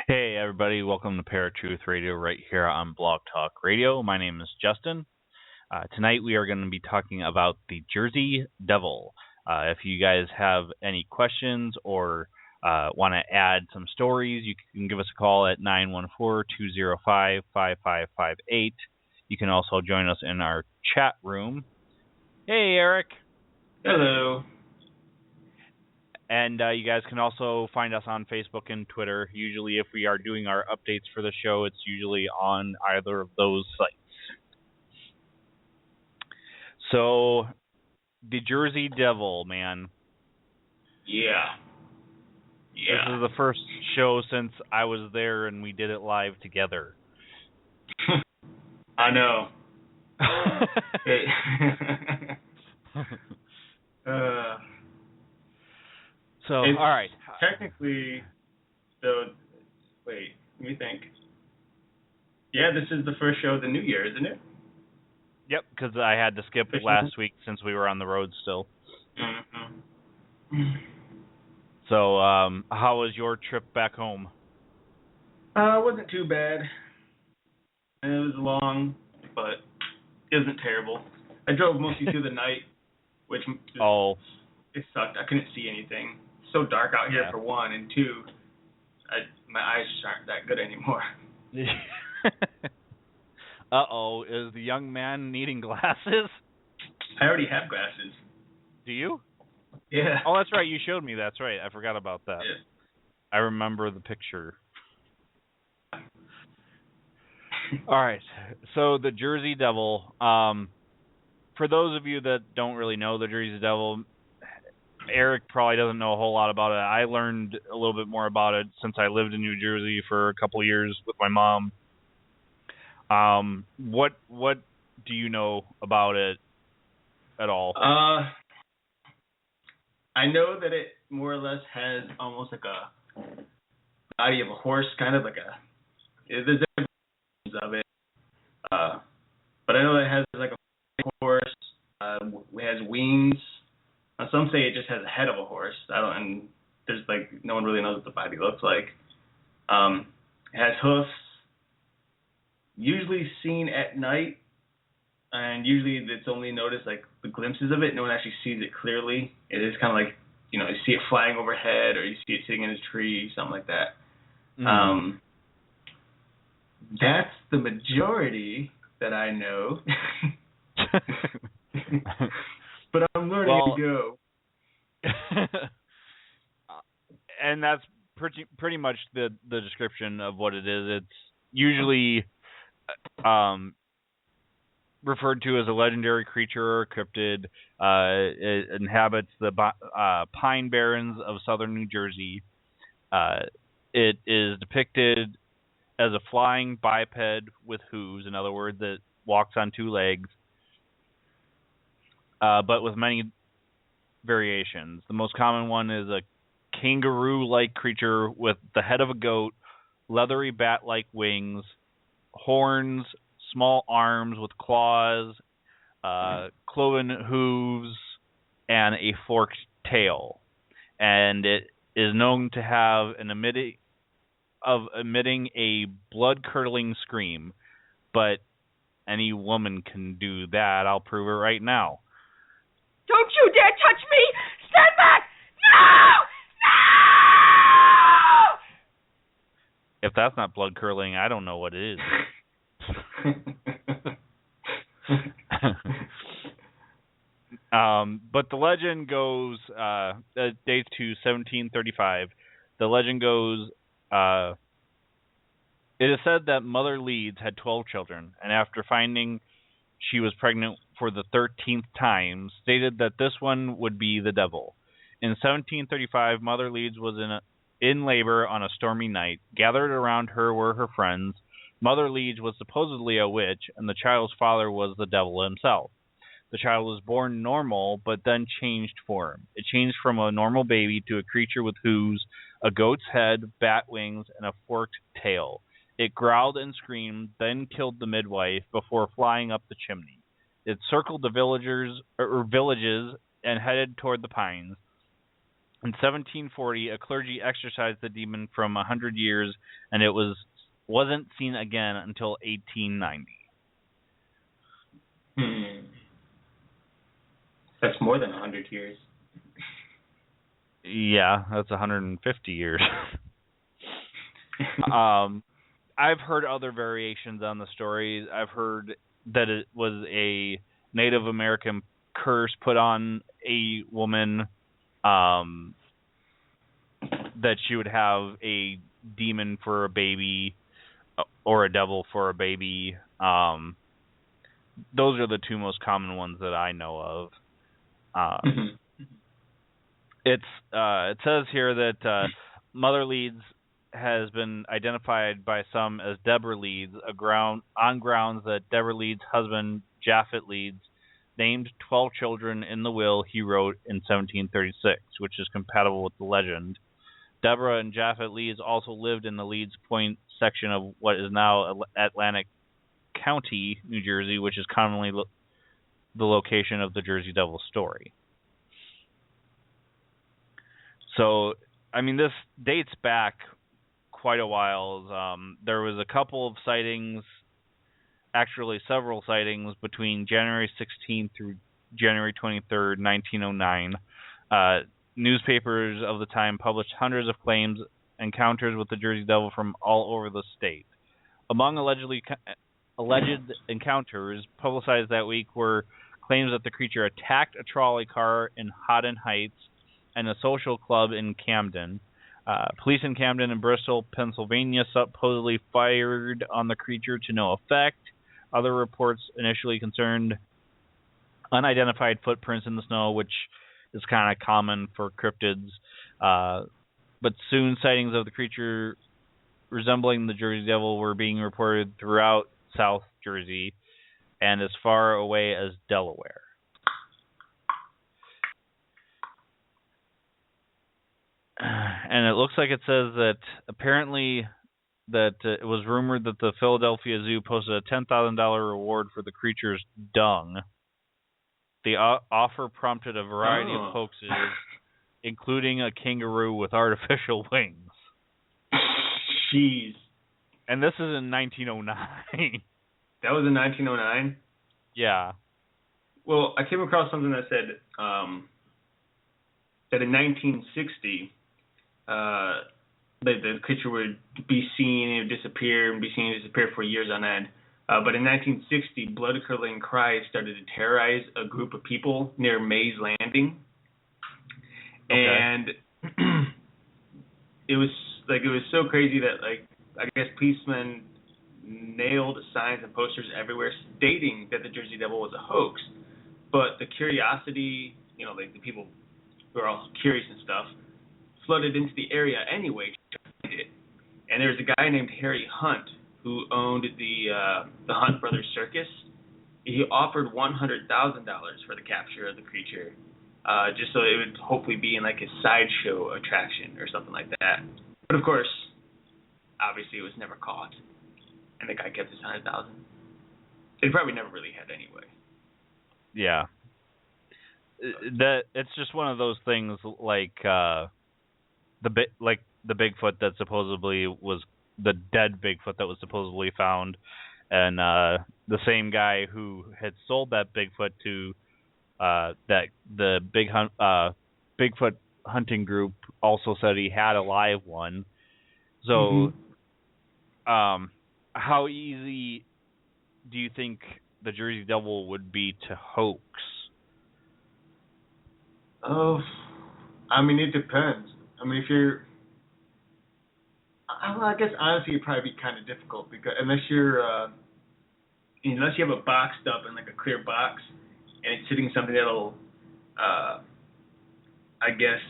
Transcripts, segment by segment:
Hey everybody, welcome to Paratruth Radio right here on Blog Talk Radio. My name is Justin. Tonight we are going to be talking about the Jersey Devil. If you guys have any questions or want to add some stories, you can give us a call at 914-205-5558. You can also join us in our chat room. Hey Eric. Hello. And you guys can also find us on Facebook and Twitter. Usually if we are doing our updates for the show, it's usually on either of those sites. So, the Jersey Devil, man. Yeah. This is the first show since I was there and we did it live together. I know. So, all right. Technically, wait, let me think. Yeah, this is the first show of the new year, isn't it? Yep, because I had to skip last week since we were on the road still. Mm-hmm. So, how was your trip back home? It wasn't too bad. It was long, but it wasn't terrible. I drove mostly through the night, which it sucked. I couldn't see anything. It's so dark out here for one, and two, my eyes just aren't that good anymore. Uh-oh, is the young man needing glasses? I already have glasses. Do you? Yeah. Oh, that's right. You showed me. That's right. I forgot about that. Yeah. I remember the picture. All right. So the Jersey Devil. For those of you that don't really know the Jersey Devil, Eric probably doesn't know a whole lot about it. I learned a little bit more about it since I lived in New Jersey for a couple of years with my mom. What do you know about it at all? I know that it more or less has almost like a body of a horse, kind of like there's versions of it. But I know it has like a horse. It has wings. Some say it just has a head of a horse. And there's no one really knows what the body looks like. It has hoofs. Usually seen at night, and usually it's only noticed the glimpses of it. No one actually sees it clearly. It is kind of you see it flying overhead, or you see it sitting in a tree, something like that. Mm. That's the majority that I know. But I'm learning to go. And that's pretty much the description of what it is. It's usually referred to as a legendary creature or cryptid. It inhabits the pine barrens of southern New Jersey. It is depicted as a flying biped with hooves. In other words, it walks on two legs, but with many variations. The most common one is a kangaroo-like creature with the head of a goat, leathery bat-like wings, horns, small arms with claws, cloven hooves, and a forked tail. And it is known to have emitting a blood-curdling scream. But any woman can do that. I'll prove it right now. Don't you dare touch me! Stand back! No! If that's not blood-curdling, I don't know what it is. But the legend goes, it dates to 1735. The legend goes, it is said that Mother Leeds had 12 children, and after finding she was pregnant for the 13th time, stated that this one would be the devil. In 1735, Mother Leeds was in labor on a stormy night. Gathered around her were her friends. Mother Leeds was supposedly a witch, and the child's father was the devil himself. The child was born normal, but then changed form. It changed from a normal baby to a creature with hooves, a goat's head, bat wings, and a forked tail. It growled and screamed, then killed the midwife before flying up the chimney. It circled the villages and headed toward the pines. In 1740, a clergy exorcised the demon from 100 years, and it wasn't seen again until 1890. That's more than 100 years. Yeah, that's 150 years. I've heard other variations on the story. I've heard that it was a Native American curse put on a woman, that she would have a demon for a baby or a devil for a baby. Those are the two most common ones that I know of. It says here that Mother Leeds has been identified by some as Deborah Leeds, on grounds that Deborah Leeds' husband, Japhet Leeds, named 12 children in the will he wrote in 1736, which is compatible with the legend. Deborah and Japhet Leeds also lived in the Leeds Point section of what is now Atlantic County, New Jersey, which is commonly the location of the Jersey Devil story. So, I mean, this dates back quite a while. There was a couple of sightings, actually several sightings, between January 16th through January 23rd, 1909. Newspapers of the time published hundreds of claims encounters with the Jersey Devil from all over the state. Among alleged encounters publicized that week were claims that the creature attacked a trolley car in Haddon Heights and a social club in Camden. Police in Camden and Bristol, Pennsylvania supposedly fired on the creature to no effect. Other reports initially concerned unidentified footprints in the snow, which is kind of common for cryptids. But soon sightings of the creature resembling the Jersey Devil were being reported throughout South Jersey and as far away as Delaware. And it looks like it says that apparently that it was rumored that the Philadelphia Zoo posted a $10,000 reward for the creature's dung. The offer prompted a variety of hoaxes, including a kangaroo with artificial wings. Jeez. And this is in 1909. That was in 1909? Yeah. Well, I came across something that said that in 1960, the creature would be seen and disappear and be seen and disappear for years on end. But in 1960, blood-curdling cries started to terrorize a group of people near Mays Landing, and it was so crazy that I guess policemen nailed signs and posters everywhere stating that the Jersey Devil was a hoax. But the curiosity, the people who are also curious and stuff, flooded into the area anyway to find it. And there was a guy named Harry Hunt who owned the Hunt Brothers Circus. He offered $100,000 for the capture of the creature, just so it would hopefully be in like a sideshow attraction or something like that. But of course, obviously it was never caught, and the guy kept his $100,000. He probably never really had anyway. Yeah. That it's just one of those things like the Bigfoot that supposedly was the dead Bigfoot that was supposedly found, and the same guy who had sold that Bigfoot to the Bigfoot hunting group also said he had a live one. So, how easy do you think the Jersey Devil would be to hoax? Oh, I mean, it depends. I mean, if you're, I guess honestly, it'd probably be kind of difficult because unless you have it boxed up in like a clear box and it's sitting something that'll, I guess,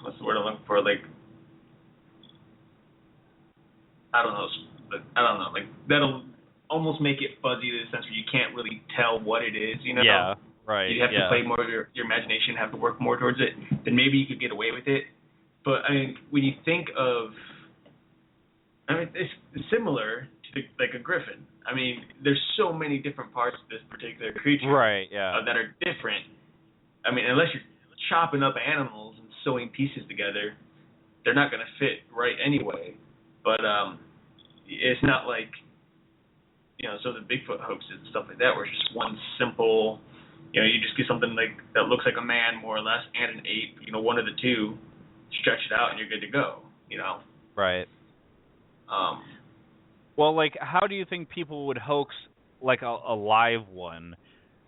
what's the word I'm looking for? Like, I don't know, like that'll almost make it fuzzy in the sense where you can't really tell what it is, Yeah, right. You have to play more of your imagination, have to work more towards it. Then maybe you could get away with it. But I mean, when you think of, it's similar to like a griffin. I mean, there's so many different parts of this particular creature, right? Yeah, that are different. I mean, unless you're chopping up animals and sewing pieces together, they're not going to fit right anyway. But it's not like, so the Bigfoot hoaxes and stuff like that, where it's just one simple, you just get something like that looks like a man more or less and an ape, one of the two, stretch it out and you're good to go, Right. Well, like, how do you think people would hoax like a live one?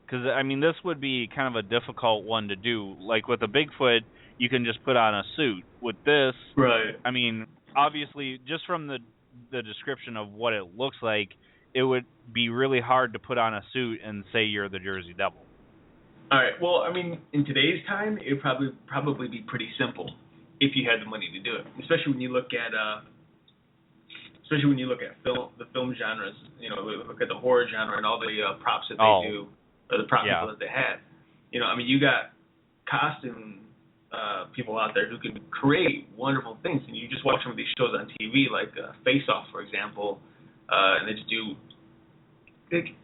Because I mean, this would be kind of a difficult one to do. Like with a Bigfoot, you can just put on a suit. With this, right? I mean, obviously, just from the description of what it looks like, it would be really hard to put on a suit and say you're the Jersey Devil. All right. Well, I mean, in today's time, it would probably be pretty simple if you had the money to do it. Especially when you look at the film genres. Look at the horror genre and all the props that they do, or the prop people that they have. I mean, you got costume people out there who can create wonderful things, and you just watch some of these shows on TV, like Face Off, for example, and they just do big,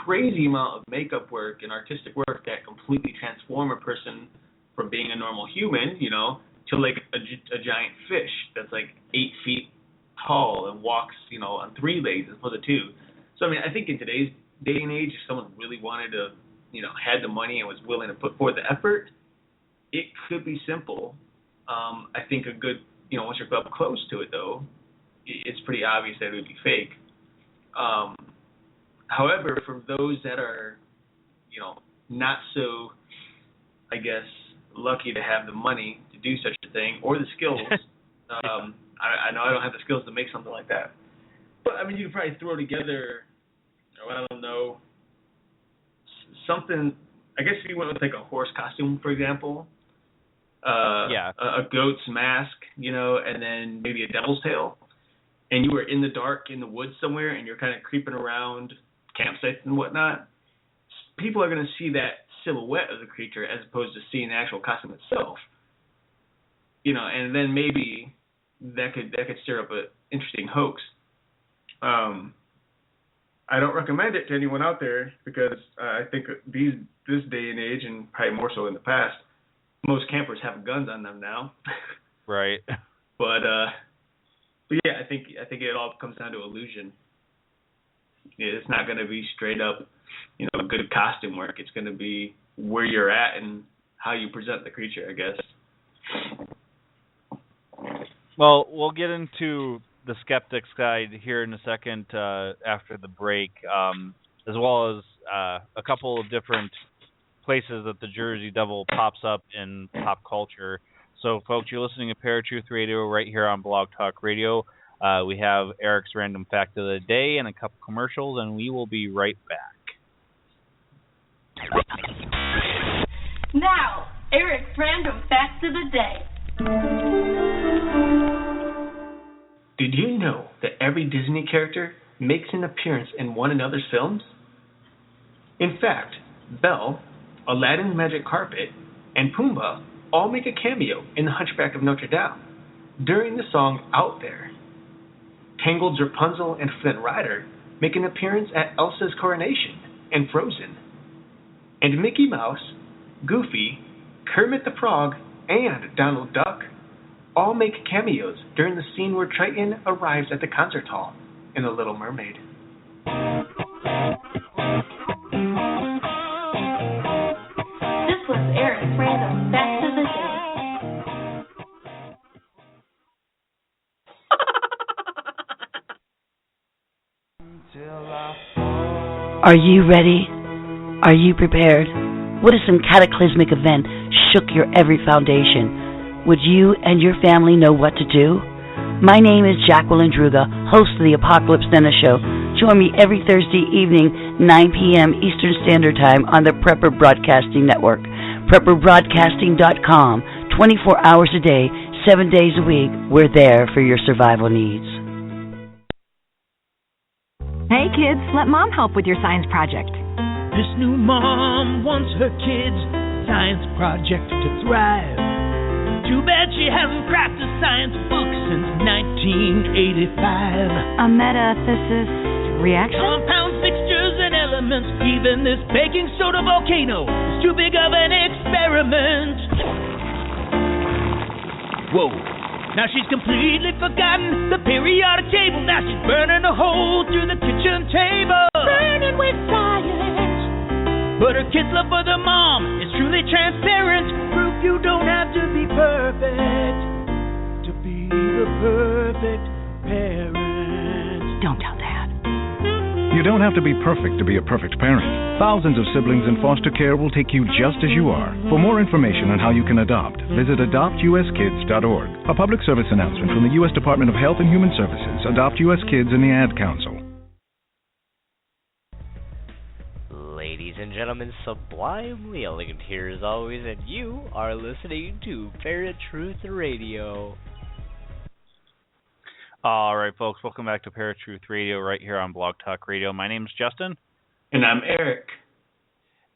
crazy amount of makeup work and artistic work that completely transform a person from being a normal human, to like a giant fish that's like 8 feet tall and walks, on 3 legs as opposed to 2. So I mean, I think in today's day and age, if someone really wanted to, had the money and was willing to put forth the effort, it could be simple. I think a good, once you're up close to it though, it's pretty obvious that it would be fake. However, for those that are, not so, I guess, lucky to have the money to do such a thing or the skills, I know I don't have the skills to make something like that. But, I mean, you could probably throw together, I don't know, something. I guess if you went with like a horse costume, for example, a goat's mask, and then maybe a devil's tail, and you were in the dark in the woods somewhere and you're kind of creeping around campsites and whatnot, people are going to see that silhouette of the creature as opposed to seeing the actual costume itself. And then maybe that could stir up an interesting hoax. I don't recommend it to anyone out there because I think this day and age, and probably more so in the past, most campers have guns on them now. Right. But yeah, I think it all comes down to illusion. It's not going to be straight up, good costume work. It's going to be where you're at and how you present the creature, I guess. Well, we'll get into the skeptics guide here in a second after the break, as well as a couple of different places that the Jersey Devil pops up in pop culture. So, folks, you're listening to Paratruth Radio right here on Blog Talk Radio. We have Eric's Random Fact of the Day and a couple commercials, and we will be right back. Now, Eric's Random Fact of the Day. Did you know that every Disney character makes an appearance in one another's films? In fact, Belle, Aladdin's Magic Carpet, and Pumbaa all make a cameo in The Hunchback of Notre Dame during the song Out There. Tangled's Rapunzel and Flint Rider make an appearance at Elsa's coronation in Frozen. And Mickey Mouse, Goofy, Kermit the Frog, and Donald Duck all make cameos during the scene where Triton arrives at the concert hall in The Little Mermaid. This was Eric's Random Fact of the Day. Are you ready? Are you prepared? What if some cataclysmic event shook your every foundation? Would you and your family know what to do? My name is Jacqueline Druga, host of the Apocalypse Dinner Show. Join me every Thursday evening, 9 p.m. Eastern Standard Time on the Prepper Broadcasting Network. PrepperBroadcasting.com. 24 hours a day, 7 days a week. We're there for your survival needs. Hey kids, let mom help with your science project. This new mom wants her kids' science project to thrive. Too bad she hasn't cracked a science book since 1985. A metathesis reaction? Compounds, mixtures, and elements. Even this baking soda volcano is too big of an experiment. Whoa. Now she's completely forgotten the periodic table. Now she's burning a hole through the kitchen table. Burning with science. But her kid's love for their mom is truly transparent. Proof you don't have to be perfect to be the perfect parent. Don't tell Dad. You don't have to be perfect to be a perfect parent. Thousands of siblings in foster care will take you just as you are. For more information on how you can adopt, visit adoptuskids.org. A public service announcement from the U.S. Department of Health and Human Services, Adopt U.S. Kids, and the Ad Council. Ladies and gentlemen, sublimely elegant here as always, and you are listening to Parent Truth Radio. All right, folks, welcome back to Parent Truth Radio right here on Blog Talk Radio. My name's Justin. And I'm Eric.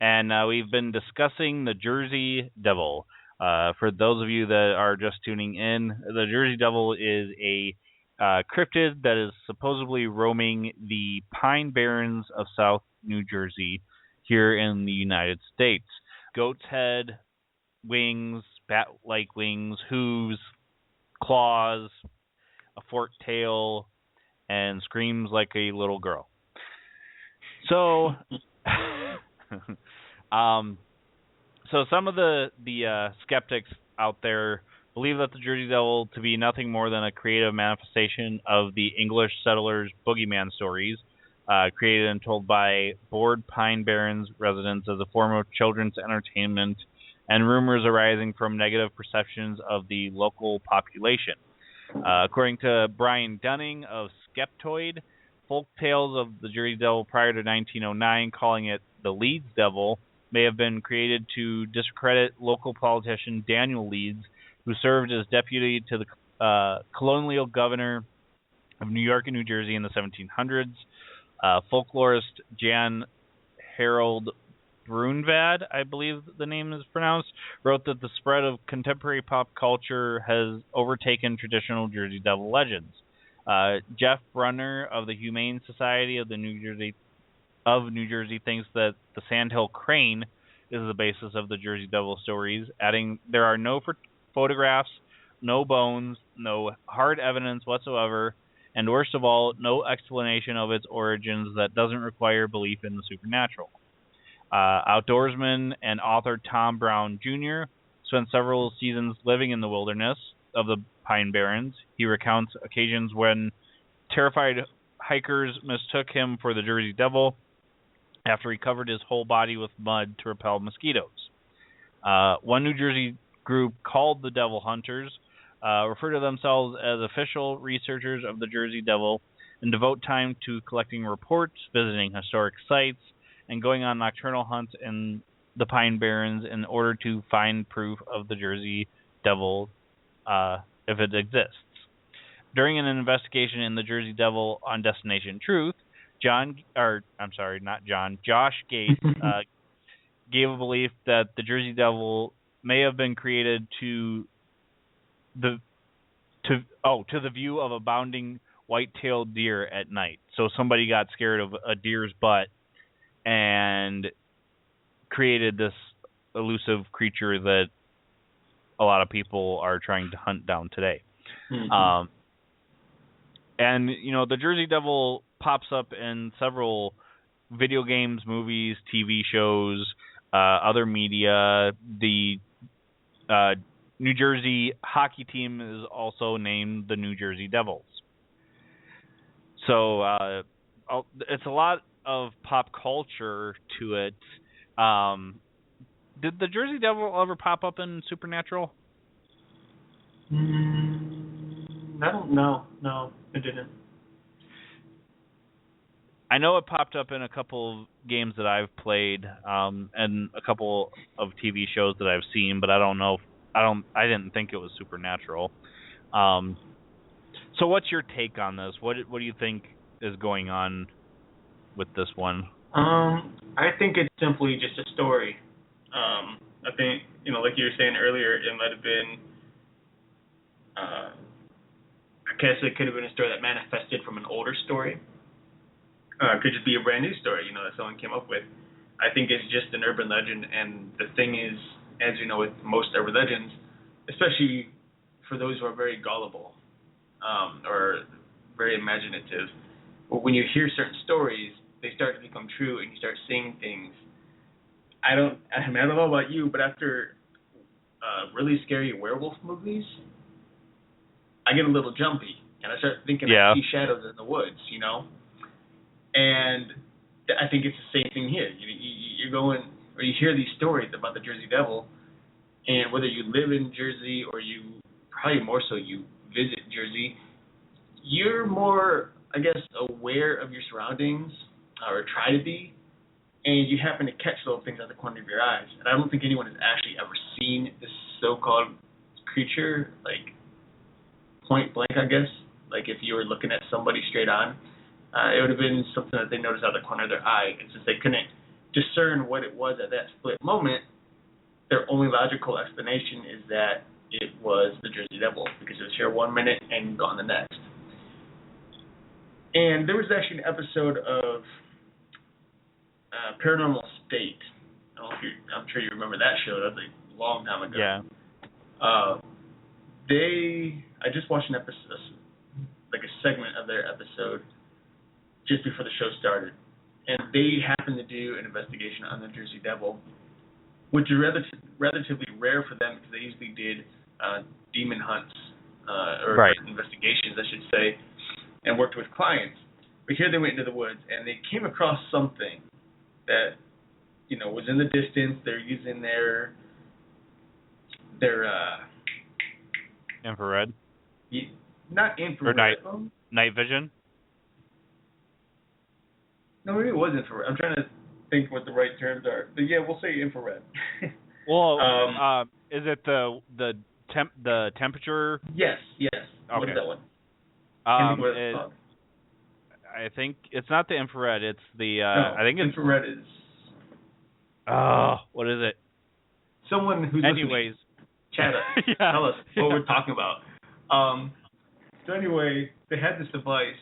And we've been discussing the Jersey Devil. For those of you that are just tuning in, the Jersey Devil is a cryptid that is supposedly roaming the Pine Barrens of South New Jersey here in the United States. Goat's head, wings, bat-like wings, hooves, claws, a forked tail, and screams like a little girl. So, so some of the skeptics out there believe that the Jersey Devil to be nothing more than a creative manifestation of the English settlers' boogeyman stories, created and told by bored Pine Barrens residents as a form of children's entertainment, and rumors arising from negative perceptions of the local population. According to Brian Dunning of Skeptoid, folk tales of the Jersey Devil prior to 1909, calling it the Leeds Devil, may have been created to discredit local politician Daniel Leeds, who served as deputy to the colonial governor of New York and New Jersey in the 1700s. Folklorist Jan Harold Brunvad, I believe the name is pronounced, wrote that the spread of contemporary pop culture has overtaken traditional Jersey Devil legends. Jeff Brunner of the Humane Society of New Jersey thinks that the Sandhill Crane is the basis of the Jersey Devil stories, adding, "There are no photographs, no bones, no hard evidence whatsoever, and worst of all, no explanation of its origins that doesn't require belief in the supernatural." Outdoorsman and author Tom Brown Jr. spent several seasons living in the wilderness of the Pine Barrens. He recounts occasions when terrified hikers mistook him for the Jersey Devil after he covered his whole body with mud to repel mosquitoes. One New Jersey group called the Devil Hunters refer to themselves as official researchers of the Jersey Devil and devote time to collecting reports, visiting historic sites, and going on nocturnal hunts in the Pine Barrens in order to find proof of the Jersey Devil if it exists. During an investigation in the Jersey Devil on Destination Truth, Josh Gates gave a belief that the Jersey Devil may have been created to the view of a bounding white-tailed deer at night. So somebody got scared of a deer's butt and created this elusive creature that a lot of people are trying to hunt down today. Mm-hmm. And, you know, the Jersey Devil pops up in several video games, movies, TV shows, other media. The New Jersey hockey team is also named the New Jersey Devils. So it's a lot of pop culture to it. Did the Jersey Devil ever pop up in Supernatural? I don't know. No, it didn't. I know it popped up in a couple of games that I've played, and a couple of TV shows that I've seen, but I don't know. I didn't think it was Supernatural. So what's your take on this? What do you think is going on with this one? I think it's simply just a story. I think, like you were saying earlier, it might have been, I guess it could have been a story that manifested from an older story. It could just be a brand new story, that someone came up with. I think it's just an urban legend, and the thing is, as you know, with most urban legends, especially for those who are very gullible or very imaginative. But when you hear certain stories, they start to become true, and you start seeing things. I don't know about you, but after really scary werewolf movies, I get a little jumpy, and I start thinking I see shadows in the woods, And I think it's the same thing here. You're going, or you hear these stories about the Jersey Devil, and whether you live in Jersey or you, probably more so, you visit Jersey, you're more, I guess, aware of your surroundings, or try to be, and you happen to catch little things out the corner of your eyes. And I don't think anyone has actually ever seen this so-called creature, like, point blank, I guess. Like, if you were looking at somebody straight on, it would have been something that they noticed out of the corner of their eye. And since they couldn't discern what it was at that split moment, their only logical explanation is that it was the Jersey Devil, because it was here 1 minute and gone the next. And there was actually an episode of Paranormal State. I'm sure you remember that show. That was a long time ago. Yeah. I just watched an episode, like a segment of their episode, just before the show started, and they happened to do an investigation on the Jersey Devil, which is relatively rare for them, because they usually did demon hunts or investigations, I should say, and worked with clients. But here they went into the woods, and they came across something that was in the distance. They're using their infrared. Not infrared. Or night vision. No, maybe it was infrared. I'm trying to think what the right terms are. But yeah, we'll say infrared. Well, is it the temperature? Yes. Okay. What is that one? I think it's not the infrared. It's the. No, I think it's infrared is. What is it? Someone who's anyways. Chat us. Yeah. Tell us what we're talking about. So anyway, they had this device,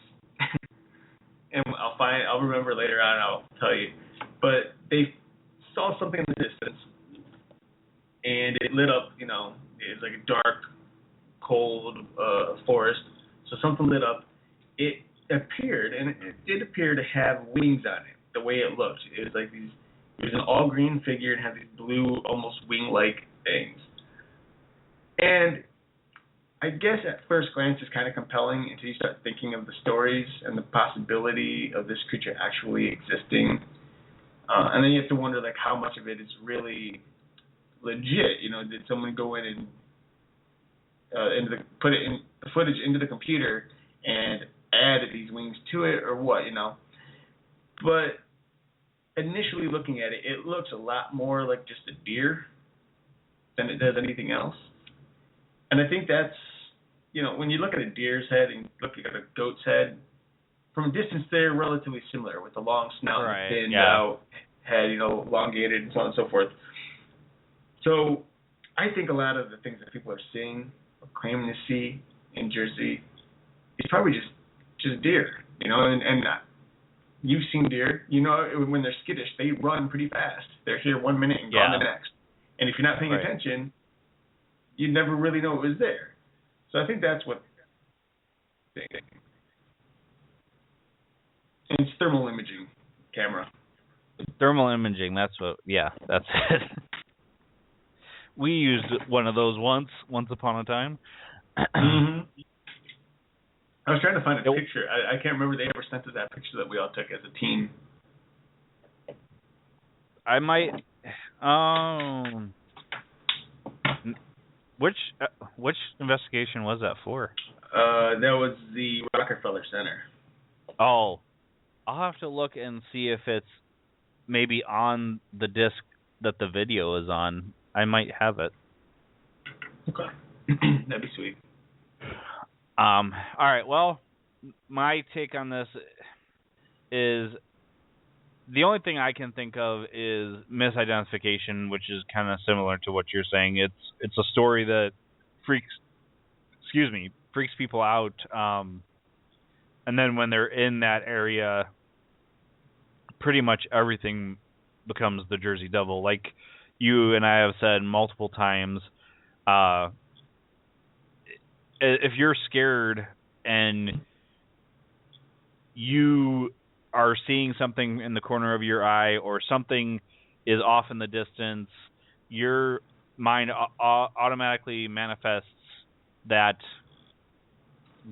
and I'll remember later on. I'll tell you. But they saw something in the distance, and it lit up. It was like a dark, cold forest. So something lit up. It appeared, and it did appear to have wings on it. The way it looked, it was like these. It was an all-green figure and had these blue, almost wing-like things. And I guess at first glance it's kind of compelling until you start thinking of the stories and the possibility of this creature actually existing. And then you have to wonder, like, how much of it is really legit. Did someone go in and put the footage into the computer and add these wings to it, or what? But initially looking at it, it looks a lot more like just a deer than it does anything else. And I think that's, when you look at a deer's head and look at a goat's head, from a distance they're relatively similar, with the long snout and thin out head, elongated and so on and so forth. So I think a lot of the things that people are seeing or claiming to see in Jersey is probably just deer, and you've seen deer, when they're skittish, they run pretty fast. They're here 1 minute and gone the next. And if you're not paying attention, you never really know it was there. So I think that's what. And it's thermal imaging camera. Thermal imaging, that's it. We used one of those once upon a time. Mm-hmm. I was trying to find a picture. I can't remember they ever sent us that picture that we all took as a team. I might. Which investigation was that for? That was the Rockefeller Center. Oh, I'll have to look and see if it's maybe on the disc that the video is on. I might have it. Okay. That'd be sweet. All right. Well, my take on this is the only thing I can think of is misidentification, which is kind of similar to what you're saying. It's a story that freaks people out, and then when they're in that area, pretty much everything becomes the Jersey Devil. Like you and I have said multiple times, if you're scared and you are seeing something in the corner of your eye or something is off in the distance, your mind automatically manifests that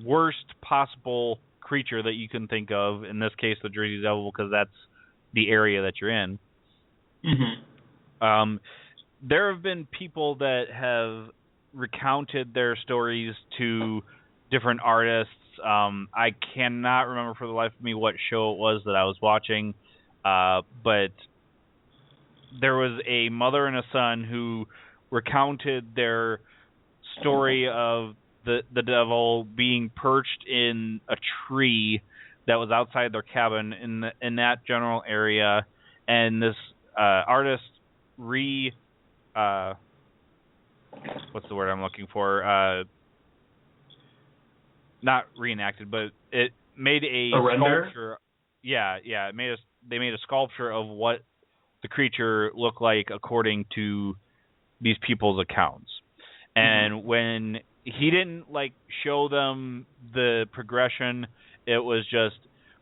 worst possible creature that you can think of, in this case the Jersey Devil, because that's the area that you're in. Mm-hmm. There have been people that have recounted their stories to different artists. I cannot remember for the life of me what show it was that I was watching, but there was a mother and a son who recounted their story of the devil being perched in a tree that was outside their cabin in that general area, and this artist what's the word I'm looking for? Not reenacted, but it made a sculpture. Yeah, they made a sculpture of what the creature looked like according to these people's accounts. And when he didn't show them the progression, it was just,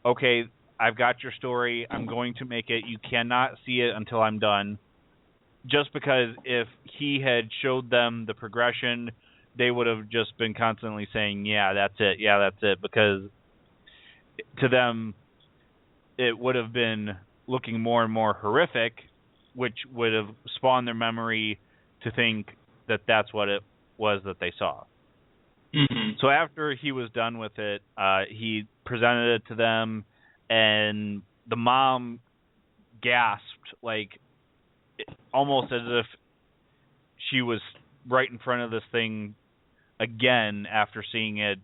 okay, I've got your story, I'm going to make it, you cannot see it until I'm done. Just because if he had showed them the progression, they would have just been constantly saying, yeah, that's it, because to them it would have been looking more and more horrific, which would have spawned their memory to think that that's what it was that they saw. So after he was done with it, he presented it to them, and the mom gasped, almost as if she was right in front of this thing again after seeing it.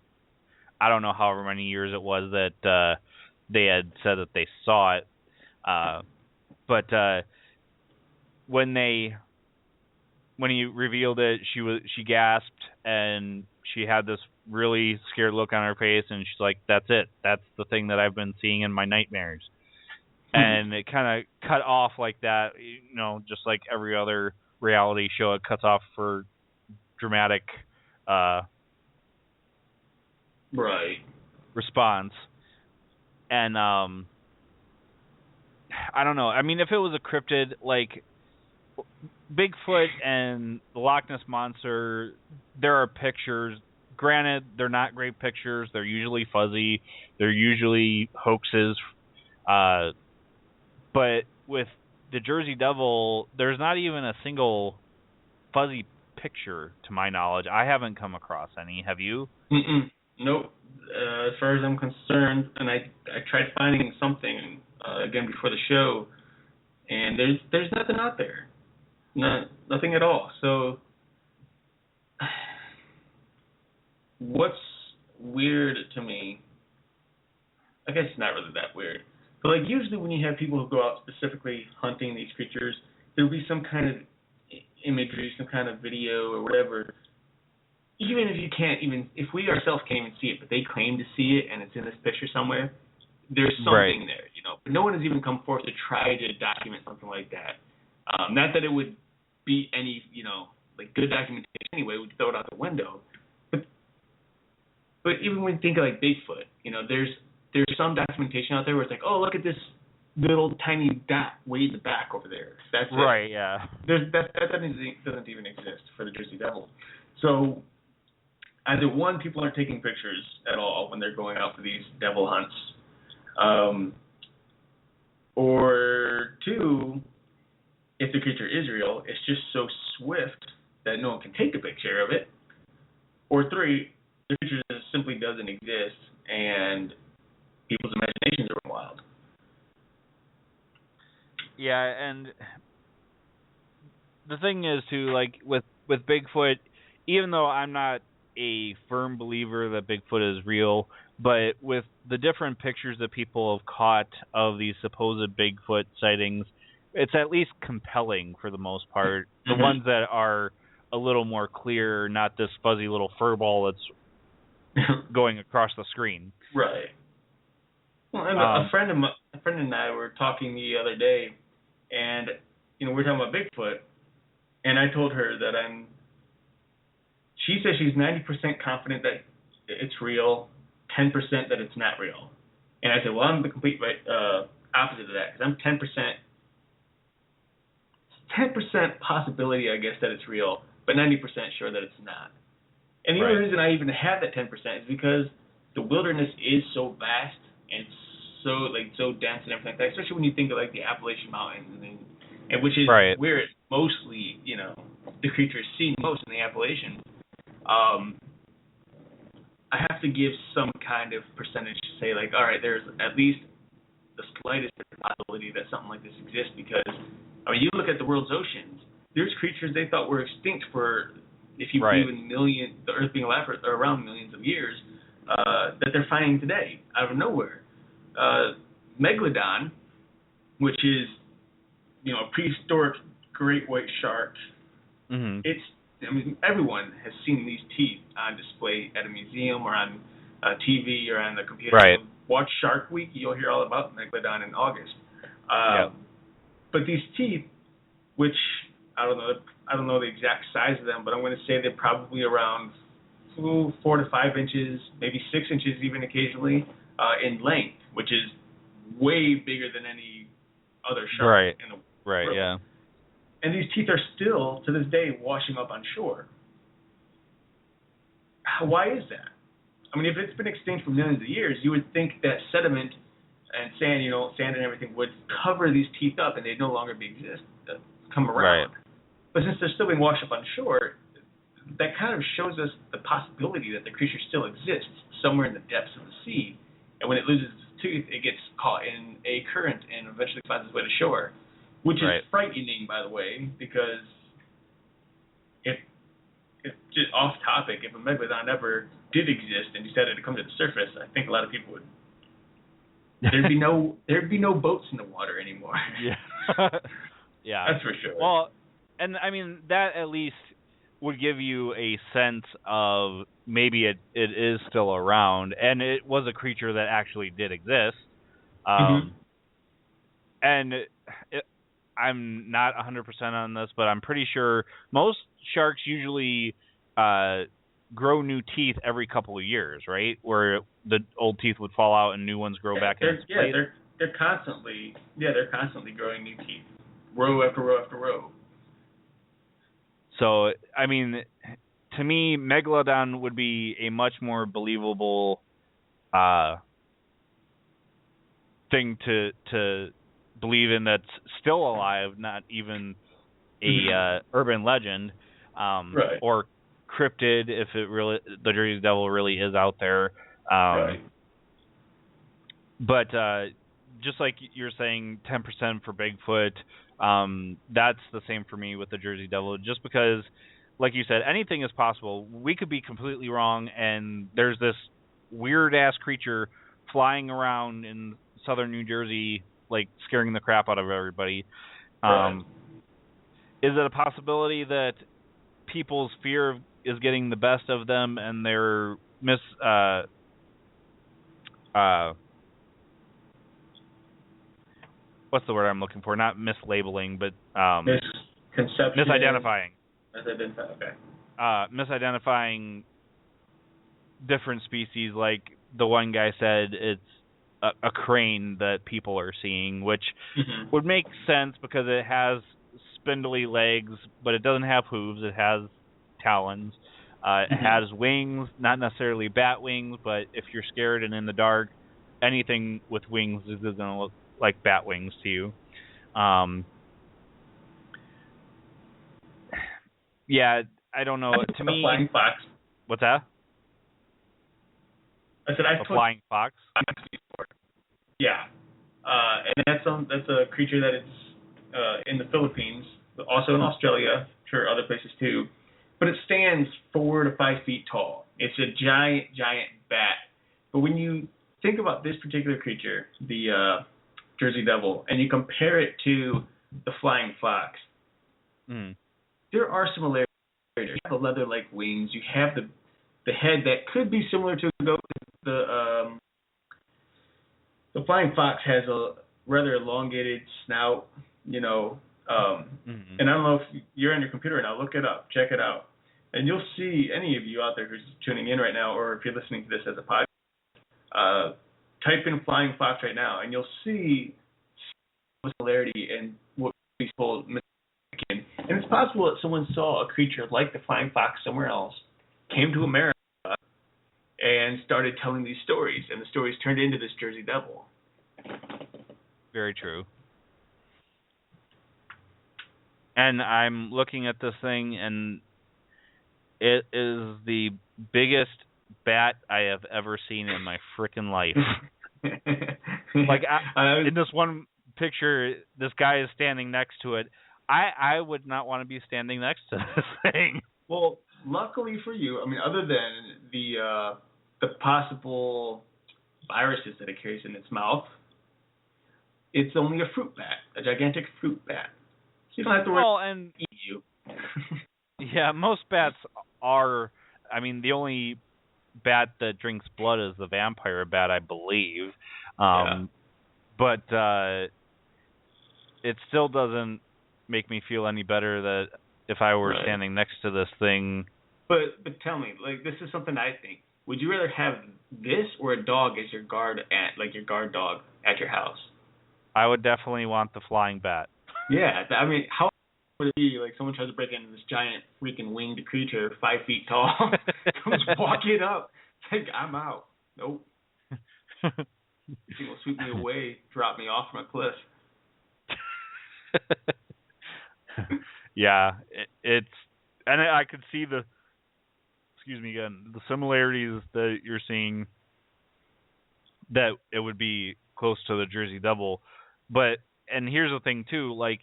I don't know however many years it was that they had said that they saw it, but when he revealed it, she gasped, and she had this really scared look on her face, and she's like, "That's it. That's the thing that I've been seeing in my nightmares." And it kind of cut off like that, just like every other reality show. It cuts off for dramatic response. And I don't know. I mean, if it was a cryptid like Bigfoot and the Loch Ness Monster, there are pictures. Granted, they're not great pictures. They're usually fuzzy. They're usually hoaxes. But with the Jersey Devil, there's not even a single fuzzy picture, to my knowledge. I haven't come across any. Have you? Nope. As far as I'm concerned, and I tried finding something again before the show, and there's nothing out there. Nothing at all. So what's weird to me, I guess it's not really that weird, but usually when you have people who go out specifically hunting these creatures, there'll be some kind of imagery, some kind of video or whatever. Even if you if we ourselves can't even see it, but they claim to see it and it's in this picture somewhere, there's something there, But no one has even come forth to try to document something like that. Not that it would be any, good documentation anyway, we'd throw it out the window. But even when you think of Bigfoot, there's some documentation out there where it's like, oh, look at this little tiny dot way in the back over there. That's right, it. yeah. That doesn't even exist for the Jersey Devil. So either one, people aren't taking pictures at all when they're going out for these devil hunts, or two, if the creature is real, it's just so swift that no one can take a picture of it, or three, the creature simply doesn't exist and people's imaginations are wild. Yeah, and the thing is too, with Bigfoot, even though I'm not a firm believer that Bigfoot is real, but with the different pictures that people have caught of these supposed Bigfoot sightings, it's at least compelling for the most part. The ones that are a little more clear, not this fuzzy little furball that's going across the screen. Right. Well, and a friend and I were talking the other day, and we were talking about Bigfoot, and I told her that she says she's 90% confident that it's real, 10% that it's not real. And I said, well, I'm the complete opposite of that, because I'm 10% possibility, I guess, that it's real, but 90% sure that it's not. And the only reason I even have that 10% is because the wilderness is so vast and so dense and everything like that, especially when you think of like the Appalachian Mountains and which is where it's mostly, the creatures seen most in the Appalachians. I have to give some kind of percentage to say, like, all right, there's at least the slightest possibility that something like this exists, because, I mean, you look at the world's oceans, there's creatures they thought were extinct for, if you believe in the Earth being alive for around millions of years, that they're finding today out of nowhere. Megalodon, which is, a prehistoric great white shark, everyone has seen these teeth on display at a museum or on TV or on the computer. Watch Shark Week, you'll hear all about Megalodon in August. But these teeth, which I don't know the exact size of them, but I'm going to say they're probably around 4 to 5 inches, maybe 6 inches even occasionally in length, which is way bigger than any other shark in the world. And these teeth are still, to this day, washing up on shore. Why is that? I mean, if it's been extinct for millions of years, you would think that sediment and sand, sand and everything would cover these teeth up and they'd no longer come around. But since they're still being washed up on shore, that kind of shows us the possibility that the creature still exists somewhere in the depths of the sea. And when it loses its tooth, it gets caught in a current and eventually finds its way to shore. Which is frightening, by the way, because if just off topic, if a megalodon ever did exist and decided to come to the surface, I think a lot of people would. There'd be no boats in the water anymore. That's for sure. Well, and I mean that at least would give you a sense of maybe it is still around, and it was a creature that actually did exist. And I'm not 100% on this, but I'm pretty sure most sharks usually grow new teeth every couple of years, right? Where the old teeth would fall out and new ones grow back in place. They're constantly growing new teeth, row after row after row. So, I mean, to me, Megalodon would be a much more believable thing to believe in that's still alive, not even a urban legend, or cryptid if it really the Jersey Devil really is out there. But just like you're saying, 10% for Bigfoot, that's the same for me with the Jersey Devil. Just because, like you said, anything is possible. We could be completely wrong, and there's this weird ass creature flying around in southern New Jersey, like scaring the crap out of everybody. Is it a possibility that people's fear is getting the best of them and they're what's the word I'm looking for? Not mislabeling, but misconception. Misidentifying. Okay. Misidentifying different species, like the one guy said it's a crane that people are seeing, which would make sense because it has spindly legs, but it doesn't have hooves. It has talons. It has wings, not necessarily bat wings, but if you're scared and in the dark, anything with wings is going to look like bat wings to you. Yeah, I don't know. To me, flying fox. What's that? I said a flying fox. Yeah, and that's a creature that is in the Philippines, but also in Australia, sure other places too. But it stands 4 to 5 feet tall. It's a giant bat. But when you think about this particular creature, the Jersey Devil, and you compare it to the flying fox, there are similarities. You have the leather-like wings. You have the head that could be similar to a goat. The flying fox has a rather elongated snout, and I don't know if you're on your computer now. Look it up, check it out. And you'll see any of you out there who's tuning in right now, or if you're listening to this as a podcast, type in flying fox right now, and you'll see similarity in what we told Mr. Lincoln. And it's possible that someone saw a creature like the flying fox somewhere else, came to America, and started telling these stories, and the stories turned into this Jersey Devil. Very true. And I'm looking at this thing, and it is the biggest bat I have ever seen in my frickin' life. Like, in this one picture, this guy is standing next to it. I would not want to be standing next to this thing. Well, luckily for you, I mean, other than the possible viruses that it carries in its mouth, it's only a fruit bat, a gigantic fruit bat. So you don't have to worry and eat you. Yeah, most bats are. I mean, the only bat that drinks blood is the vampire bat, I believe. But it still doesn't make me feel any better that if I were standing next to this thing. But tell me, like, this is something I think. Would you rather have this or a dog as your guard dog at your house? I would definitely want the flying bat. Yeah, I mean, how would it be like someone tries to break into this giant freaking winged creature 5 feet tall, comes walking up, like, I'm out. Nope. He will sweep me away, drop me off from a cliff. Yeah, it's, and I could see the similarities that you're seeing, that it would be close to the Jersey Devil. But, and here's the thing too, like,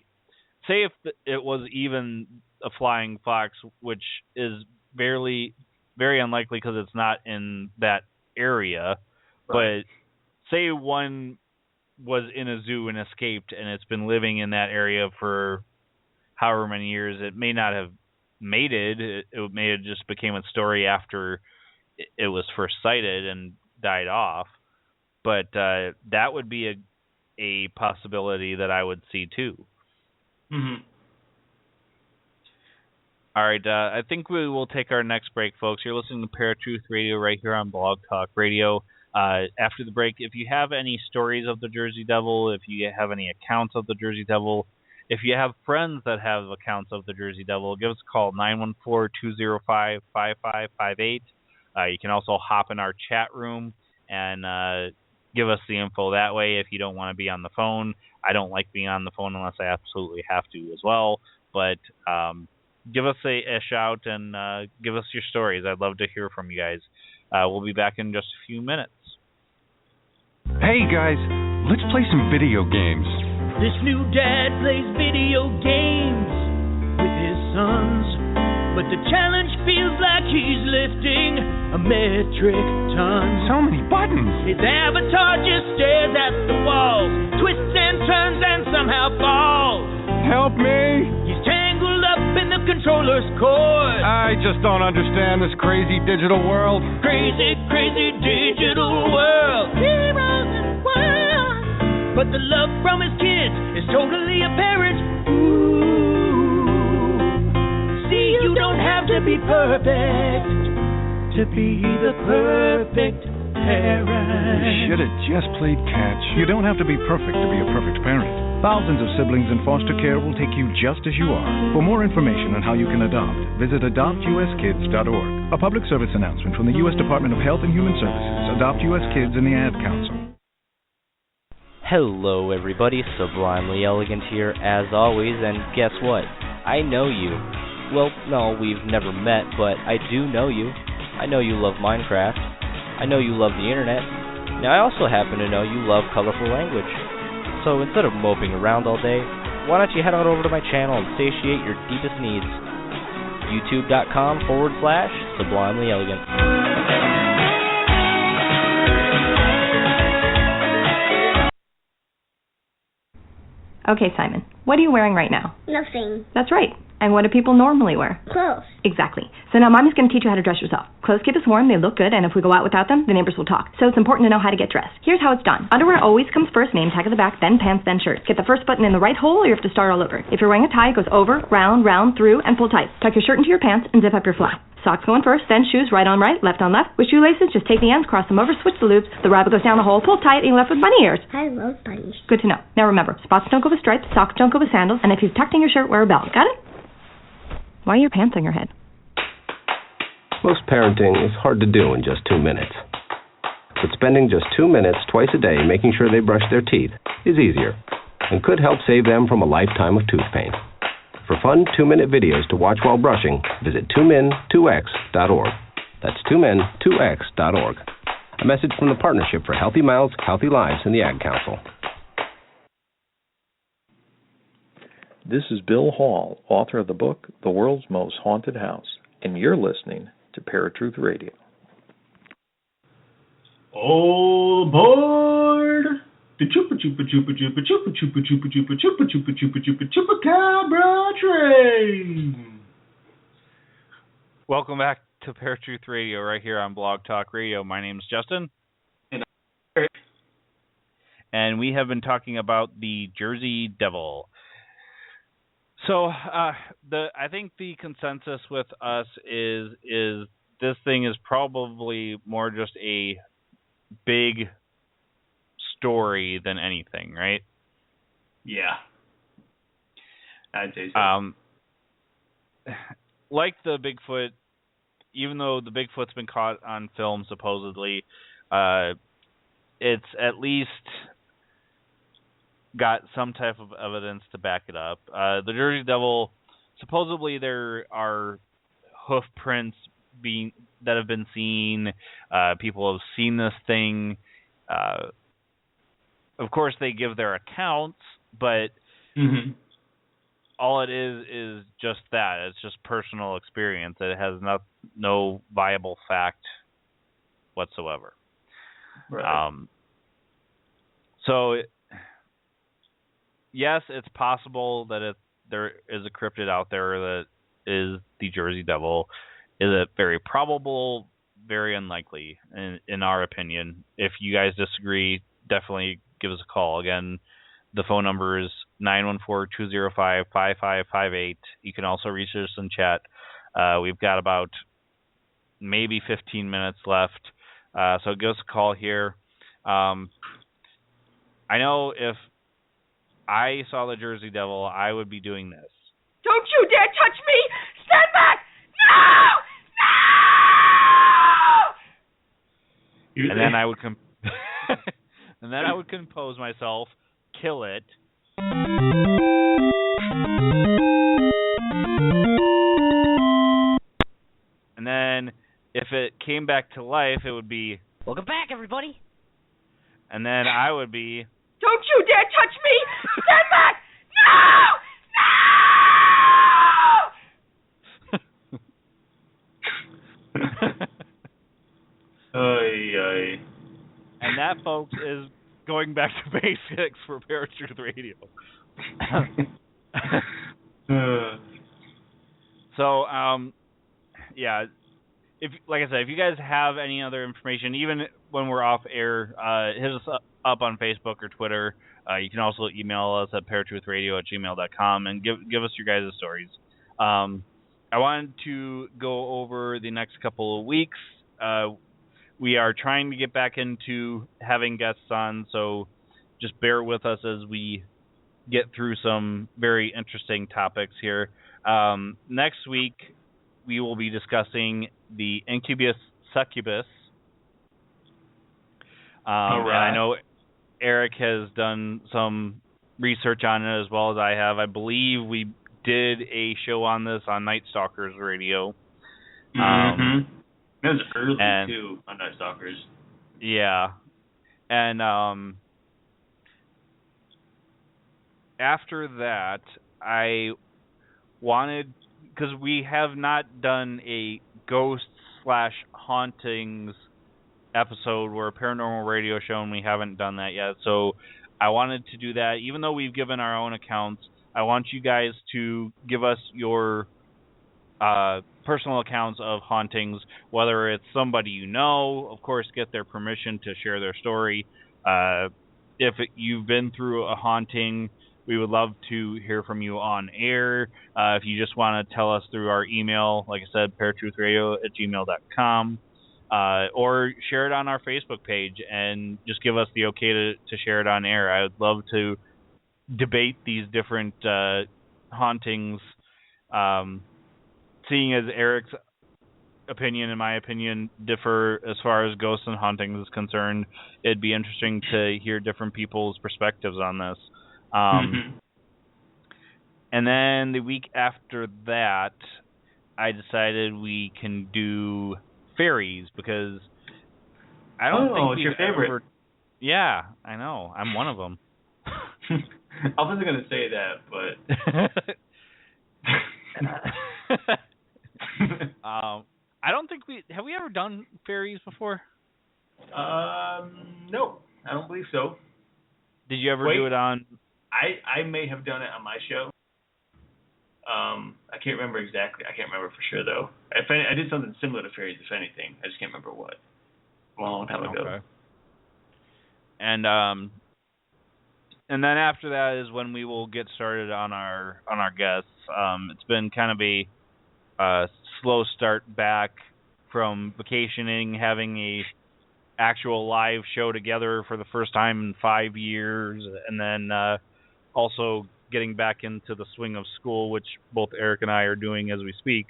say if it was even a flying fox, which is very unlikely because it's not in that area, but say one was in a zoo and escaped and it's been living in that area for however many years, it may not have mated. It may have just became a story after it was first sighted and died off. But that would be a possibility that I would see too. Mm-hmm. All right, I think we will take our next break, folks. You're listening to Paratruth Radio right here on Blog Talk Radio. After the break, if you have any stories of the Jersey Devil, if you have any accounts of the Jersey Devil, if you have friends that have accounts of the Jersey Devil, give us a call, 914-205-5558. You can also hop in our chat room and give us the info that way if you don't want to be on the phone. I don't like being on the phone unless I absolutely have to as well. But give us a shout and give us your stories. I'd love to hear from you guys. We'll be back in just a few minutes. Hey guys, let's play some video games. This new dad plays video games with his sons, but the challenge feels like he's lifting a metric ton. So many buttons. His avatar just stares at the walls, twists and turns and somehow falls. Help me! He's tangled up in the controller's cord. I just don't understand this crazy digital world. Crazy, crazy digital world. Heroes and world. But the love from his kids is totally apparent. Ooh. See, you don't have to be perfect to be the perfect parent. You should have just played catch. You don't have to be perfect to be a perfect parent. Thousands of siblings in foster care will take you just as you are. For more information on how you can adopt, visit adoptuskids.org. A public service announcement from the U.S. Department of Health and Human Services, Adopt U.S. Kids, and the Ad Council. Hello everybody, Sublimely Elegant here as always, and guess what? I know you. Well, no, we've never met, but I do know you. I know you love Minecraft. I know you love the internet. Now I also happen to know you love colorful language. So instead of moping around all day, why don't you head on over to my channel and satiate your deepest needs. YouTube.com/Sublimely Elegant. Okay, Simon, what are you wearing right now? Nothing. That's right. And what do people normally wear? Clothes. Exactly. So now Mommy's going to teach you how to dress yourself. Clothes keep us warm, they look good, and if we go out without them, the neighbors will talk. So it's important to know how to get dressed. Here's how it's done. Underwear always comes first, name tag at the back, then pants, then shirt. Get the first button in the right hole, or you have to start all over. If you're wearing a tie, it goes over, round, through, and pull tight. Tuck your shirt into your pants and zip up your fly. Socks going first, then shoes right on right, left on left. With shoelaces, just take the ends, cross them over, switch the loops. The rabbit goes down the hole, pull tight, and you're left with bunny ears. I love bunnies. Good to know. Now remember, spots don't go with stripes, socks don't go with sandals, and if you've tucked in your shirt, wear a belt. Got it? Why are your pants on your head? Most parenting is hard to do in just 2 minutes. But spending just 2 minutes twice a day making sure they brush their teeth is easier and could help save them from a lifetime of tooth pain. For fun 2-minute videos to watch while brushing, visit 2min2x.org. That's 2min2x.org. A message from the Partnership for Healthy Mouths, Healthy Lives and the Ag Council. This is Bill Hall, author of the book The World's Most Haunted House, and you're listening to Paratruth Radio. All aboard the Chupa Chupa Chupa Chupa Chupa Chupa Chupa Chupa Chupa Chupa Chupa Chupa Chupacabra train. Welcome back to Paratruth Radio right here on Blog Talk Radio. My name's Justin. And I'm Eric. And we have been talking about the Jersey Devil. So I think the consensus with us is this thing is probably more just a big story than anything, right? Yeah. I'd say so. Like the Bigfoot, even though the Bigfoot's been caught on film supposedly, it's at least got some type of evidence to back it up. The Jersey Devil, supposedly there are hoof prints that have been seen. People have seen this thing. Of course, they give their accounts, but all it is just that. It's just personal experience. It has no viable fact whatsoever. Right. Yes, it's possible that there is a cryptid out there that is the Jersey Devil. Is it very probable? Very unlikely, in our opinion. If you guys disagree, definitely give us a call. Again, the phone number is 914-205-5558. You can also reach us in chat. We've got about maybe 15 minutes left, so give us a call here. I know if I saw the Jersey Devil, I would be doing this. Don't you dare touch me! Stand back! No! And then I would and then I would compose myself, kill it. And then if it came back to life, it would be, welcome back, everybody. And then I would be, don't you dare touch me! Stand back! No! Ay. And that, folks, is going back to basics for Paratruth Radio. So, yeah. If, like I said, if you guys have any other information, even when we're off air, hit us up on Facebook or Twitter. You can also email us at paratruthradio@gmail.com and give us your guys' stories. I wanted to go over the next couple of weeks. We are trying to get back into having guests on, so just bear with us as we get through some very interesting topics here. Next week, we will be discussing the Incubus Succubus. All right. And I know Eric has done some research on it as well as I have. I believe we did a show on this on Night Stalkers Radio. It was early, too, on Night Stalkers. Yeah. And after that, I wanted, because we have not done a ghost/hauntings episode where a paranormal radio show, and we haven't done that yet. So I wanted to do that. Even though we've given our own accounts, I want you guys to give us your personal accounts of hauntings, whether it's somebody you know, of course, get their permission to share their story. If you've been through a haunting, we would love to hear from you on air. If you just want to tell us through our email, like I said, paratruthradio@gmail.com, or share it on our Facebook page and just give us the okay to share it on air. I would love to debate these different hauntings, seeing as Eric's opinion and my opinion differ as far as ghosts and hauntings is concerned. It'd be interesting to hear different people's perspectives on this. And then the week after that, I decided we can do fairies, because I don't think it's your favorite. Yeah, I know. I'm one of them. I wasn't going to say that, but... I don't think have we ever done fairies before? No, I don't believe so. Did you ever do it on? I may have done it on my show. I can't remember exactly. I can't remember for sure though. I did something similar to fairies, if anything. I just can't remember what. A long time ago. Okay. And then after that is when we will get started on our guests. It's been kind of a slow start back from vacationing, having a actual live show together for the first time in 5 years, and then also getting back into the swing of school, which both Eric and I are doing as we speak.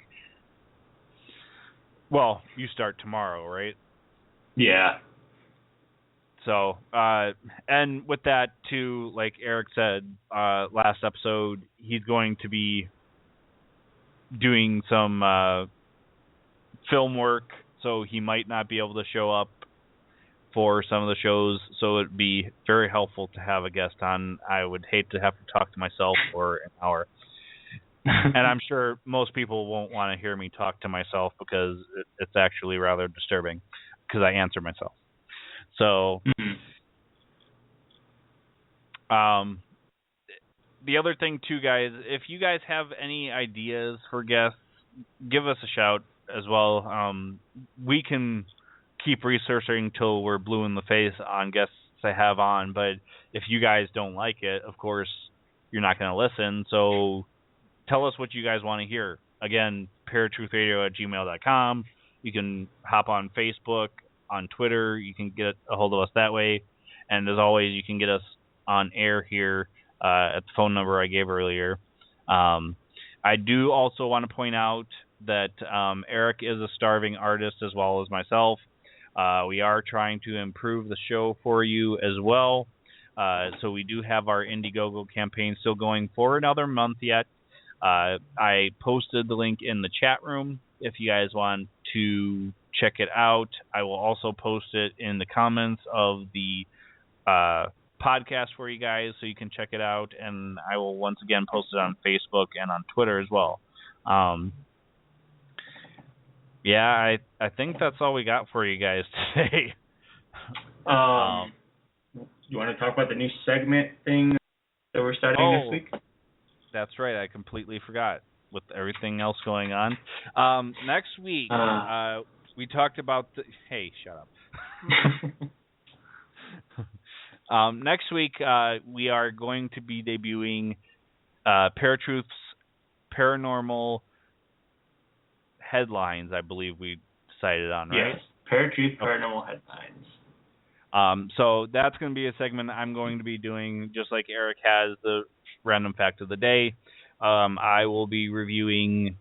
Well, you start tomorrow, right? Yeah. So, and with that too, like Eric said last episode, he's going to be doing some film work, so he might not be able to show up for some of the shows, so it'd be very helpful to have a guest on. I would hate to have to talk to myself for an hour. And I'm sure most people won't want to hear me talk to myself, because it's actually rather disturbing, because I answer myself. So, the other thing too, guys, if you guys have any ideas for guests, give us a shout as well. We can keep researching till we're blue in the face on guests I have on, but if you guys don't like it, of course, you're not going to listen. So tell us what you guys want to hear. Again, paratruthradio@gmail.com. You can hop on Facebook, on Twitter. You can get a hold of us that way. And as always, you can get us on air here at the phone number I gave earlier. I do also want to point out that Eric is a starving artist as well as myself. We are trying to improve the show for you as well. So we do have our Indiegogo campaign still going for another month yet. I posted the link in the chat room if you guys want to check it out. I will also post it in the comments of the podcast for you guys, so you can check it out. And I will once again post it on Facebook and on Twitter as well. Yeah, I think that's all we got for you guys today. You want to talk about the new segment thing that we're starting this week? That's right. I completely forgot with everything else going on. Next week, we talked about Hey, shut up. Next week, we are going to be debuting Paratruth's Paranormal Headlines, I believe we decided on, right? Yes, Paratruth Paranormal Headlines. So that's going to be a segment I'm going to be doing, just like Eric has the random fact of the day. I will be reviewing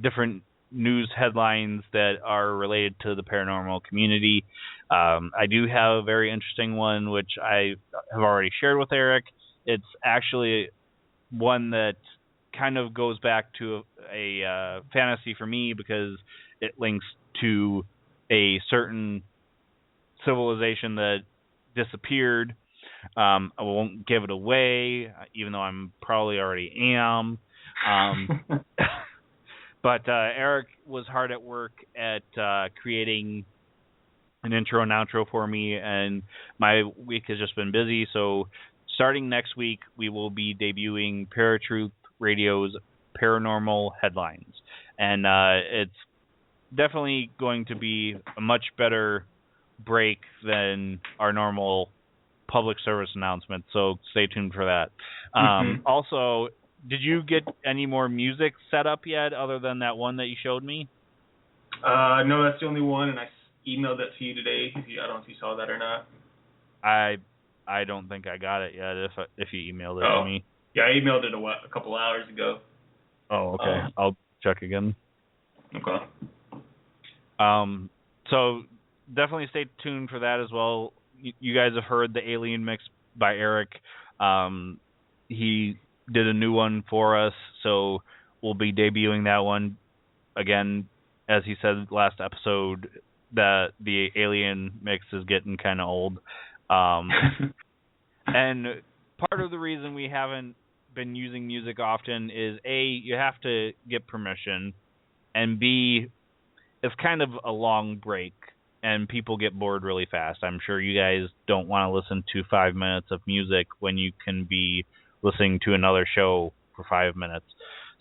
different news headlines that are related to the paranormal community. I do have a very interesting one, which I have already shared with Eric. It's actually one that kind of goes back to a fantasy for me, because it links to a certain civilization that disappeared. I won't give it away, even though I'm probably already am. But Eric was hard at work at creating an intro and outro for me, and my week has just been busy. So starting next week, we will be debuting Paratruth Radio's Paranormal Headlines. And it's definitely going to be a much better break than our normal public service announcement, so stay tuned for that. Also, did you get any more music set up yet other than that one that you showed me? No, that's the only one, and I emailed that to you today. I don't know if you saw that or not. I don't think I got it yet, if you emailed it to me. Yeah, I emailed it a couple hours ago. Oh, okay. I'll check again. Okay. So definitely stay tuned for that as well. You guys have heard the Alien Mix by Eric. He did a new one for us, so we'll be debuting that one again. As he said last episode, that the Alien Mix is getting kind of old. And part of the reason we haven't been using music often is A, you have to get permission, and B, it's kind of a long break, and people get bored really fast. I'm sure you guys don't want to listen to 5 minutes of music when you can be listening to another show for 5 minutes.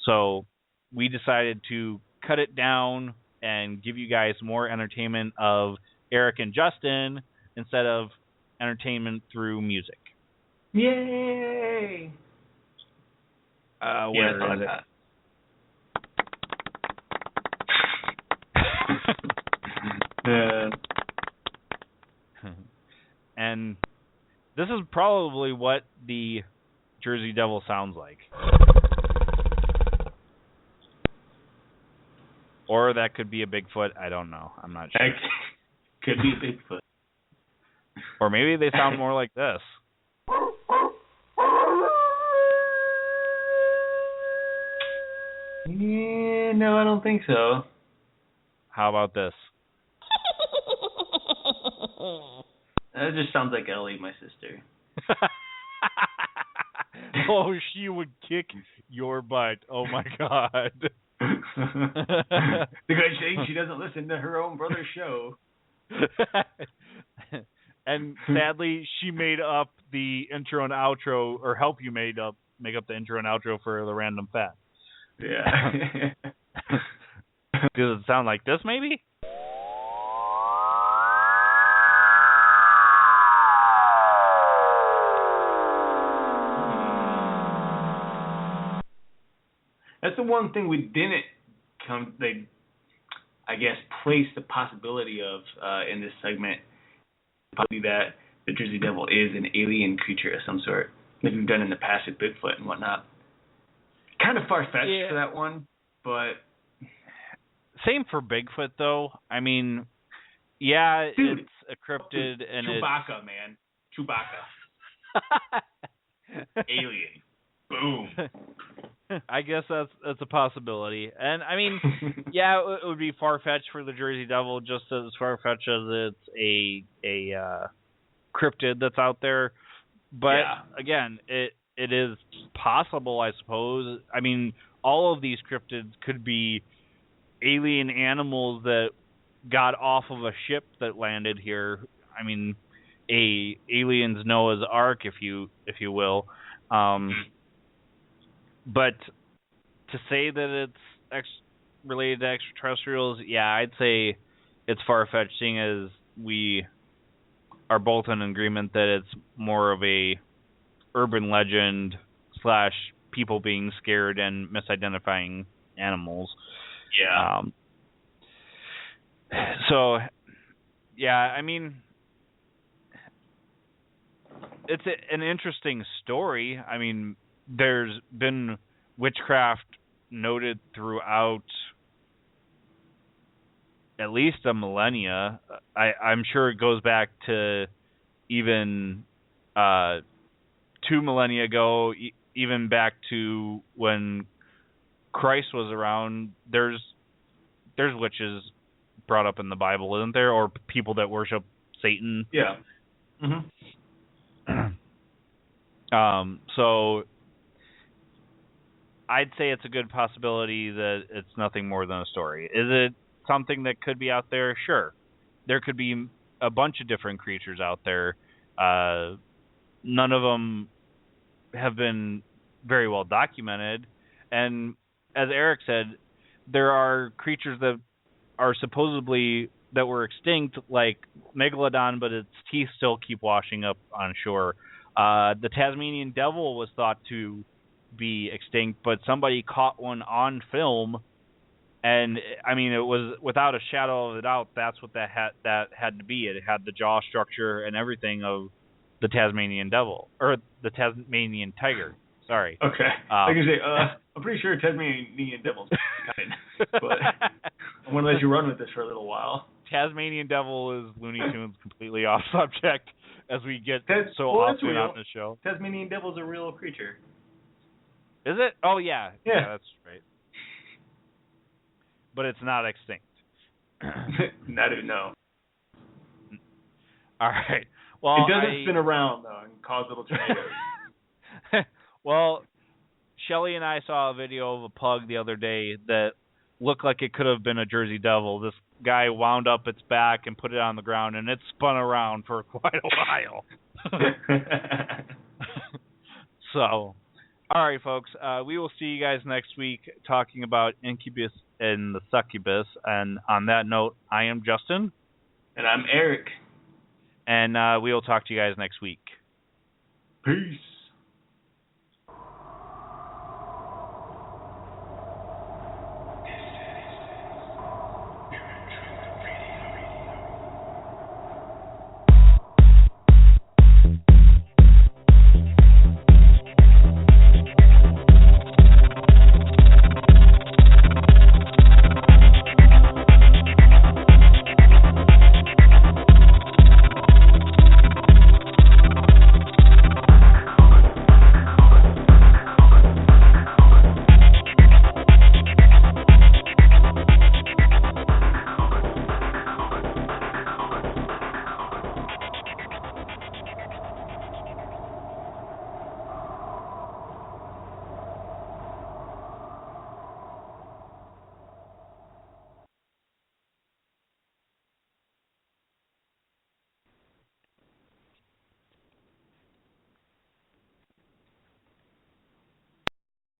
So we decided to cut it down and give you guys more entertainment of Eric and Justin instead of entertainment through music. Yay! Where is it? And this is probably what the Jersey Devil sounds like. Or that could be a Bigfoot. I don't know. I'm not sure. Could be a Bigfoot. Or maybe they sound more like this. Yeah, no, I don't think so. How about this? That just sounds like Ellie, my sister. Oh, she would kick your butt. Oh, my God. Because she doesn't listen to her own brother's show. And sadly, she made up the intro and outro, or help you make up the intro and outro for the Random Fact. Yeah. Does it sound like this, maybe? That's the one thing we didn't place the possibility of in this segment. Probably that the Jersey Devil is an alien creature of some sort, like we've done in the past with Bigfoot and whatnot. Kind of far-fetched for that one, but... Same for Bigfoot, though. I mean, yeah, dude, it's a cryptid, and Chewbacca, man. Chewbacca. Alien. Boom. I guess that's a possibility. And, I mean, yeah, it would be far-fetched for the Jersey Devil, just as far-fetched as it's a cryptid that's out there. But, again, it is possible, I suppose. I mean, all of these cryptids could be alien animals that got off of a ship that landed here. I mean, aliens Noah's Ark, if you will. But to say that it's related to extraterrestrials, yeah, I'd say it's far-fetched, seeing as we are both in agreement that it's more of a urban legend / people being scared and misidentifying animals. Yeah. So, yeah, I mean, it's an interesting story. I mean, there's been witchcraft noted throughout at least a millennia. I'm sure it goes back to even 2 millennia ago, even back to when Christ was around. There's witches brought up in the Bible, isn't there? Or people that worship Satan. Yeah. Mm-hmm. So I'd say it's a good possibility that it's nothing more than a story. Is it something that could be out there? Sure. There could be a bunch of different creatures out there. None of them have been very well documented. And as Eric said, there are creatures that are supposedly that were extinct, like Megalodon, but its teeth still keep washing up on shore. The Tasmanian devil was thought to be extinct, but somebody caught one on film, and I mean, it was without a shadow of a doubt that's what that had to be. It had the jaw structure and everything of the Tasmanian devil, or the Tasmanian tiger. Sorry. Okay. I can say, I'm pretty sure Tasmanian devil's kind, but I'm going to let you run with this for a little while. Tasmanian devil is Looney Tunes, completely off subject, as we get so often on the show. Tasmanian devil's a real creature. Is it? Oh, yeah. Yeah, that's right. But it's not extinct. No. All right. Well, it doesn't spin around, though, and cause little tornadoes. Well, Shelly and I saw a video of a pug the other day that looked like it could have been a Jersey Devil. This guy wound up its back and put it on the ground, and it spun around for quite a while. So, all right, folks. We will see you guys next week talking about Incubus and the Succubus. And on that note, I am Justin. And I'm Eric. And we will talk to you guys next week. Peace.